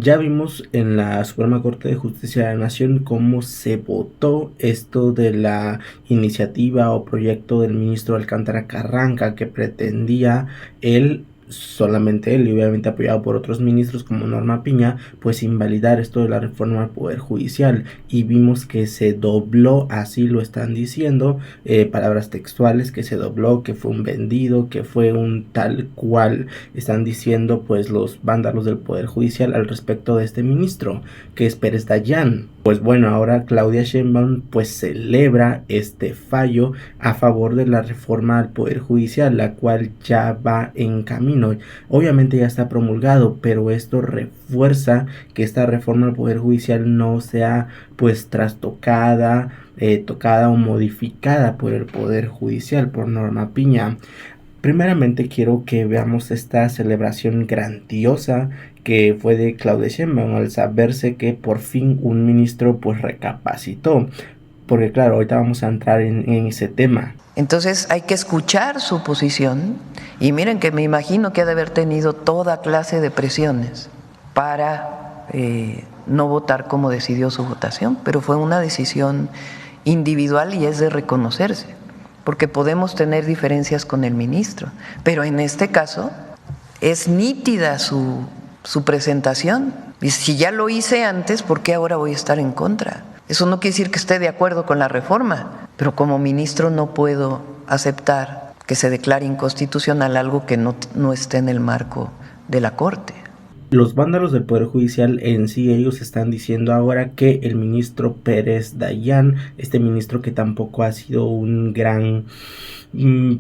Ya vimos en la Suprema Corte de Justicia de la Nación cómo se votó esto de la iniciativa o proyecto del ministro Alcántara Carranca, que pretendía él, solamente él, y obviamente apoyado por otros ministros como Norma Piña, pues invalidar esto de la reforma al Poder Judicial. Y vimos que se dobló, así lo están diciendo, palabras textuales, que se dobló, que fue un vendido, que fue un tal cual están diciendo pues los vándalos del Poder Judicial al respecto de este ministro, que es Pérez Dayán. Pues bueno, ahora Claudia Sheinbaum pues celebra este fallo a favor de la reforma al Poder Judicial, la cual ya va en camino. Obviamente ya está promulgado, pero esto refuerza que esta reforma al Poder Judicial no sea pues trastocada, tocada o modificada por el Poder Judicial, por Norma Piña. Primeramente quiero que veamos esta celebración grandiosa que fue de Claudia Sheinbaum al saberse que por fin un ministro pues recapacitó, porque claro, ahorita vamos a entrar en ese tema. Entonces hay que escuchar su posición y miren que me imagino que ha de haber tenido toda clase de presiones para no votar como decidió su votación, pero fue una decisión individual y es de reconocerse, porque podemos tener diferencias con el ministro, pero en este caso es nítida su presentación. Y si ya lo hice antes, ¿por qué ahora voy a estar en contra? Eso no quiere decir que esté de acuerdo con la reforma, pero como ministro no puedo aceptar que se declare inconstitucional algo que no esté en el marco de la Corte. Los vándalos del Poder Judicial en sí, ellos están diciendo ahora que el ministro Pérez Dayán, este ministro que tampoco ha sido un gran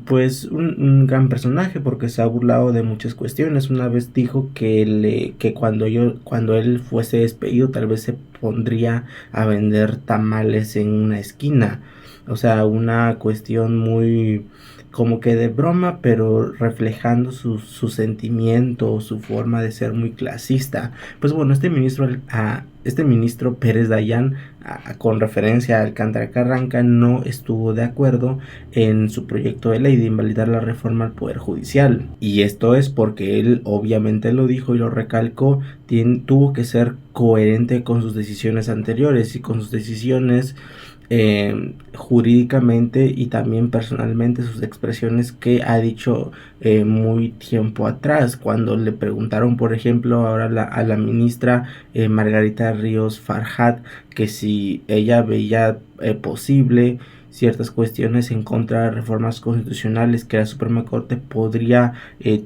pues un gran personaje porque se ha burlado de muchas cuestiones. Una vez dijo que cuando él fuese despedido tal vez se pondría a vender tamales en una esquina. O sea, una cuestión muy como que de broma, pero reflejando su sentimiento, su forma de ser muy clasista. Pues bueno, este ministro Pérez Dayán, con referencia a Alcántara Carranca, no estuvo de acuerdo en su proyecto de ley de invalidar la reforma al Poder Judicial. Y esto es porque él obviamente lo dijo y lo recalcó, tuvo que ser coherente con sus decisiones anteriores y con sus decisiones jurídicamente y también personalmente, sus expresiones que ha dicho muy tiempo atrás, cuando le preguntaron por ejemplo ahora a la ministra Margarita Ríos Farjat que si ella veía posible ciertas cuestiones en contra de reformas constitucionales que la Suprema Corte podría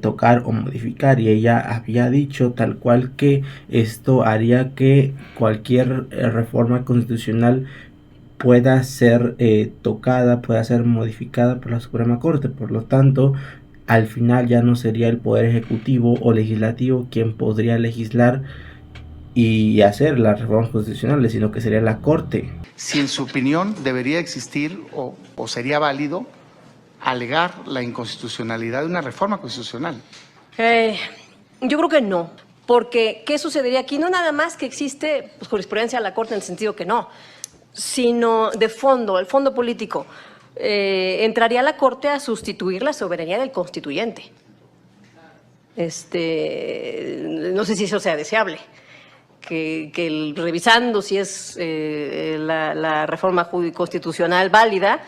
tocar o modificar, y ella había dicho tal cual que esto haría que cualquier reforma constitucional pueda ser tocada, pueda ser modificada por la Suprema Corte. Por lo tanto, al final ya no sería el Poder Ejecutivo o Legislativo quien podría legislar y hacer las reformas constitucionales, sino que sería la Corte. Si en su opinión debería existir o sería válido alegar la inconstitucionalidad de una reforma constitucional. Yo creo que no, porque ¿qué sucedería aquí? No nada más que existe pues, jurisprudencia de la Corte en el sentido que no, sino de fondo, el fondo político. Entraría la Corte a sustituir la soberanía del constituyente. No sé si eso sea deseable, que revisando si es la reforma constitucional válida,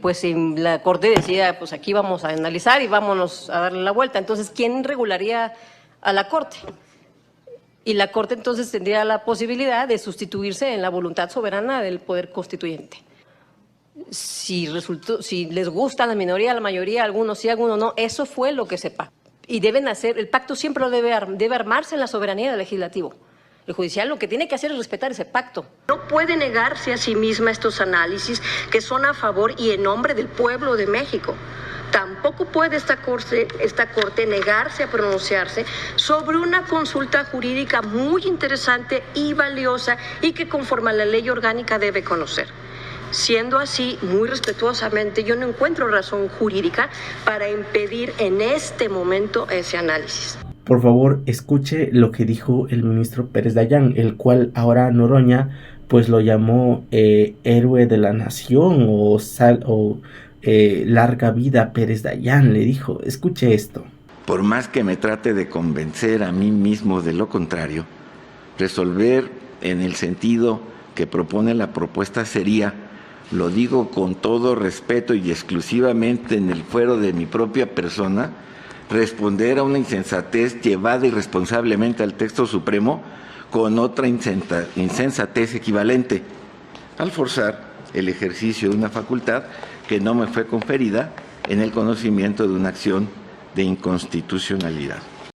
pues si la Corte decida, pues aquí vamos a analizar y vámonos a darle la vuelta. Entonces, ¿quién regularía a la Corte? Y la Corte entonces tendría la posibilidad de sustituirse en la voluntad soberana del Poder Constituyente. Si les gusta a la minoría, a la mayoría, algunos sí, algunos no, eso fue lo que se pactó. Y deben hacer, el pacto siempre lo debe armarse en la soberanía del legislativo. El judicial lo que tiene que hacer es respetar ese pacto. No puede negarse a sí misma estos análisis que son a favor y en nombre del pueblo de México. Tampoco puede esta corte negarse a pronunciarse sobre una consulta jurídica muy interesante y valiosa y que conforme a la ley orgánica debe conocer. Siendo así, muy respetuosamente, yo no encuentro razón jurídica para impedir en este momento ese análisis. Por favor, escuche lo que dijo el ministro Pérez Dayán, el cual ahora Noroña pues lo llamó héroe de la nación o larga vida Pérez Dayán, le dijo. Escuche esto. por más que me trate de convencer a mí mismo de lo contrario, resolver en el sentido que propone la propuesta sería, lo digo con todo respeto y exclusivamente en el fuero de mi propia persona, responder a una insensatez llevada irresponsablemente al texto supremo con otra insensatez equivalente, al forzar el ejercicio de una facultad que no me fue conferida en el conocimiento de una acción de inconstitucionalidad.